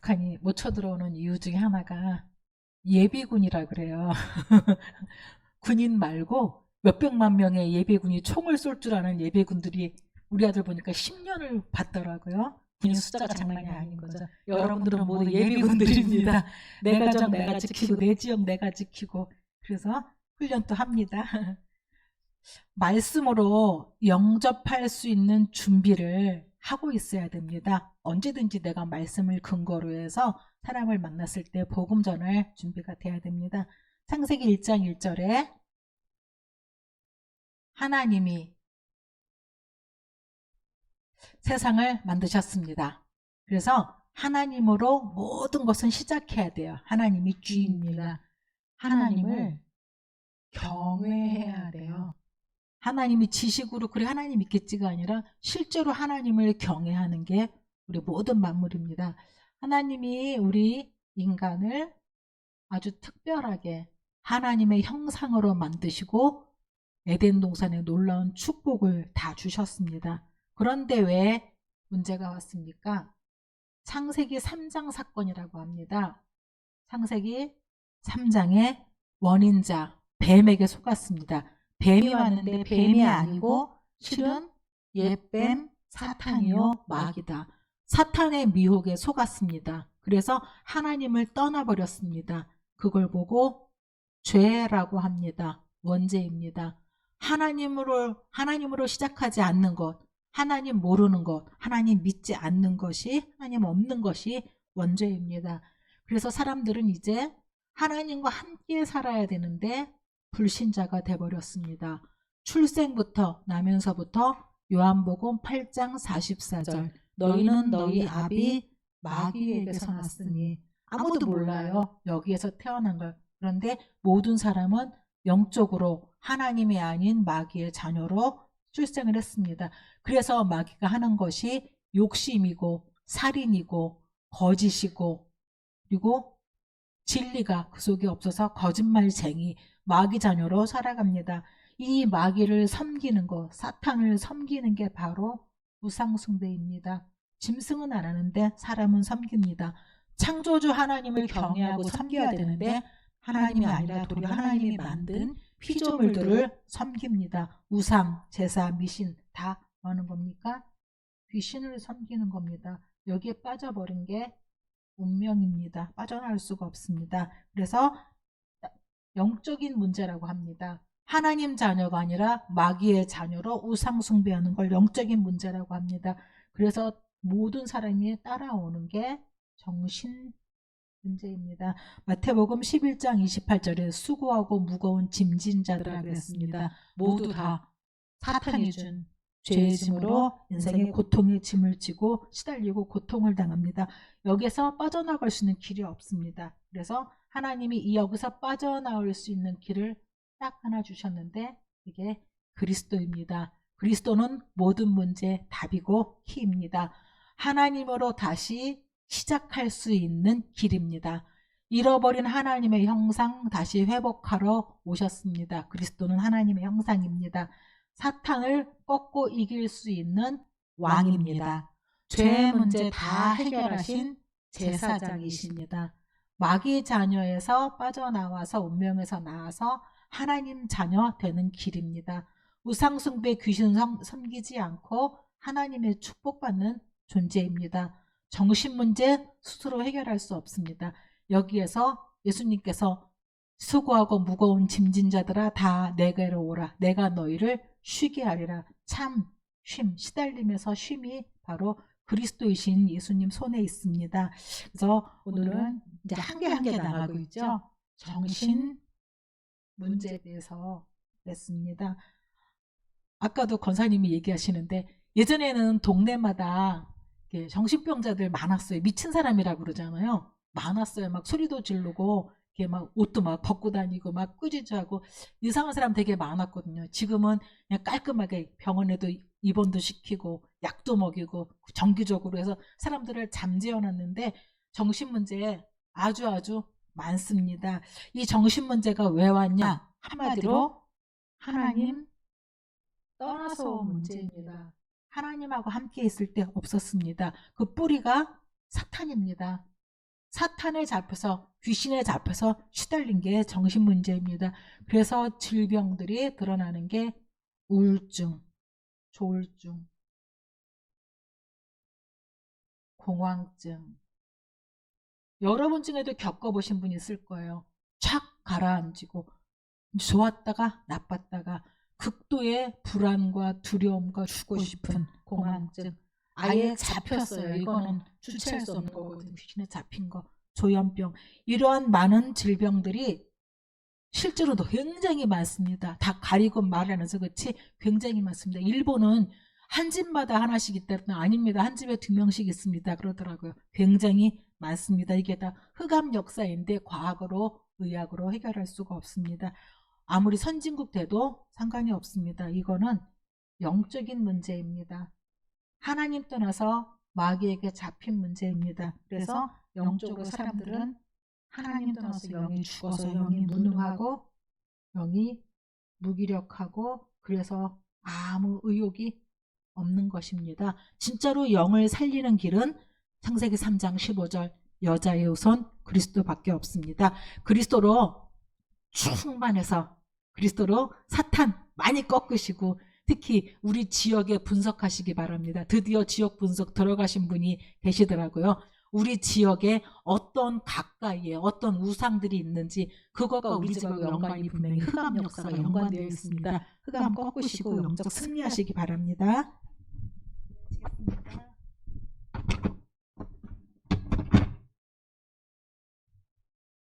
북한이 못 쳐들어오는 이유 중에 하나가 예비군이라 그래요. 군인 말고 몇백만 명의 예비군이 총을 쏠 줄 아는 예비군들이 우리 아들 보니까 10년을 받더라고요. 군인 숫자가 장난이 아닌 거죠. 여러분들은 모두 예비군들입니다. 내 가정 내가 지키고 내 지역 내가 지키고 그래서 훈련도 합니다. 말씀으로 영접할 수 있는 준비를 하고 있어야 됩니다. 언제든지 내가 말씀을 근거로 해서 사람을 만났을 때 복음 전할 준비가 돼야 됩니다. 창세기 1장 1절에 하나님이 세상을 만드셨습니다. 그래서 하나님으로 모든 것은 시작해야 돼요. 하나님이 주입니다. 하나님을 경외해야 돼요. 하나님이 지식으로 그래 하나님 믿겠지가 아니라 실제로 하나님을 경외하는 게 우리 모든 만물입니다. 하나님이 우리 인간을 아주 특별하게 하나님의 형상으로 만드시고 에덴 동산에 놀라운 축복을 다 주셨습니다. 그런데 왜 문제가 왔습니까? 창세기 3장 사건이라고 합니다. 창세기 3장의 원인자 뱀에게 속았습니다. 뱀이 왔는데 뱀이 아니고 실은 옛뱀 사탄이요 마귀다. 사탄의 미혹에 속았습니다. 그래서 하나님을 떠나버렸습니다. 그걸 보고 죄라고 합니다. 원죄입니다. 하나님으로 시작하지 않는 것, 하나님 모르는 것, 하나님 믿지 않는 것이, 하나님 없는 것이 원죄입니다. 그래서 사람들은 이제 하나님과 함께 살아야 되는데 불신자가 돼버렸습니다. 출생부터 나면서부터 요한복음 8장 44절 너희는 너희 아비 마귀에게서 났으니 아무도 몰라요. 여기에서 태어난 걸. 그런데 모든 사람은 영적으로 하나님이 아닌 마귀의 자녀로 출생을 했습니다. 그래서 마귀가 하는 것이 욕심이고 살인이고 거짓이고 그리고 진리가 그 속에 없어서 거짓말쟁이 마귀 자녀로 살아갑니다. 이 마귀를 섬기는 것, 사탄을 섬기는 게 바로 우상숭배입니다. 짐승은 안 하는데 사람은 섬깁니다. 창조주 하나님을 경외하고 섬겨야 되는데 하나님이 아니라 도리어 하나님이 만든 피조물들을 섬깁니다. 우상, 제사, 미신 다 하는 겁니까? 귀신을 섬기는 겁니다. 여기에 빠져버린 게 운명입니다. 빠져나올 수가 없습니다. 그래서 영적인 문제라고 합니다. 하나님 자녀가 아니라 마귀의 자녀로 우상 숭배하는 걸 영적인 문제라고 합니다. 그래서 모든 사람이 따라오는 게 정신 문제입니다. 마태복음 11장 28절에 수고하고 무거운 짐진 자들아 그랬습니다. 모두 다 사탄이 준 죄의 짐으로 인생의 고통의 짐을 지고 시달리고 고통을 당합니다. 여기서 빠져나갈 수 있는 길이 없습니다. 그래서 하나님이 여기서 빠져나올 수 있는 길을 딱 하나 주셨는데 이게 그리스도입니다. 그리스도는 모든 문제의 답이고 키입니다. 하나님으로 다시 시작할 수 있는 길입니다. 잃어버린 하나님의 형상 다시 회복하러 오셨습니다. 그리스도는 하나님의 형상입니다. 사탄을 꺾고 이길 수 있는 왕입니다. 죄의 문제 다 해결하신 제사장이십니다. 마귀 자녀에서 빠져나와서 운명에서 나와서 하나님 자녀 되는 길입니다. 우상숭배 귀신 섬기지 않고 하나님의 축복받는 존재입니다. 정신 문제 스스로 해결할 수 없습니다. 여기에서 예수님께서 수고하고 무거운 짐진 자들아 다 내게로 오라. 내가 너희를 쉬게 하리라. 참 쉼, 시달림에서 쉼이 바로 그리스도이신 예수님 손에 있습니다. 그래서 오늘은 이제 한 개 한 개 나가고 있죠. 정신 문제에 대해서 냈습니다. 아까도 권사님이 얘기하시는데 예전에는 동네마다 정신병자들 많았어요. 미친 사람이라고 그러잖아요. 많았어요. 막 소리도 지르고 이렇게 막 옷도 막 벗고 다니고 막 꾸짖하고 이상한 사람 되게 많았거든요. 지금은 그냥 깔끔하게 병원에도 입원도 시키고 약도 먹이고 정기적으로 해서 사람들을 잠재워 놨는데 정신 문제 아주 많습니다. 이 정신 문제가 왜 왔냐? 한마디로 하나님 떠나서 온 문제입니다. 하나님하고 함께 있을 때 없었습니다. 그 뿌리가 사탄입니다. 사탄에 잡혀서 귀신에 잡혀서 시달린 게 정신 문제입니다. 그래서 질병들이 드러나는 게 우울증, 조울증, 공황증. 여러분 중에도 겪어보신 분이 있을 거예요. 착 가라앉히고 좋았다가 나빴다가 극도의 불안과 두려움과 죽고 싶은 공황증. 아예 잡혔어요. 이거는 주체할 수 없는 거거든요. 귀신에 잡힌 거. 조현병. 이러한 많은 질병들이 실제로도 굉장히 많습니다. 다 가리고 말 안 해서 그렇지 굉장히 많습니다. 일본은 한 집마다 하나씩 있다면 아닙니다. 한 집에 2명씩 있습니다. 그러더라고요. 굉장히 많습니다. 이게 다 흑암 역사인데 과학으로 의학으로 해결할 수가 없습니다. 아무리 선진국 돼도 상관이 없습니다. 이거는 영적인 문제입니다. 하나님 떠나서 마귀에게 잡힌 문제입니다. 그래서 영적으로 사람들은 하나님 떠나서 영이 죽어서 영이 무능하고 영이 무기력하고 그래서 아무 의욕이 없는 것입니다. 진짜로 영을 살리는 길은 창세기 3장 15절 여자의 우선 그리스도밖에 없습니다. 그리스도로 충만해서 그리스도로 사탄 많이 꺾으시고 특히 우리 지역에 분석하시기 바랍니다. 드디어 지역 분석 들어가신 분이 계시더라고요. 우리 지역에 어떤 가까이에 어떤 우상들이 있는지 그거가 우리 지역과 연관이 분명히 흑암 역사가 연관되어 있습니다. 흑암 꺾으시고 영적 승리하시기 바랍니다.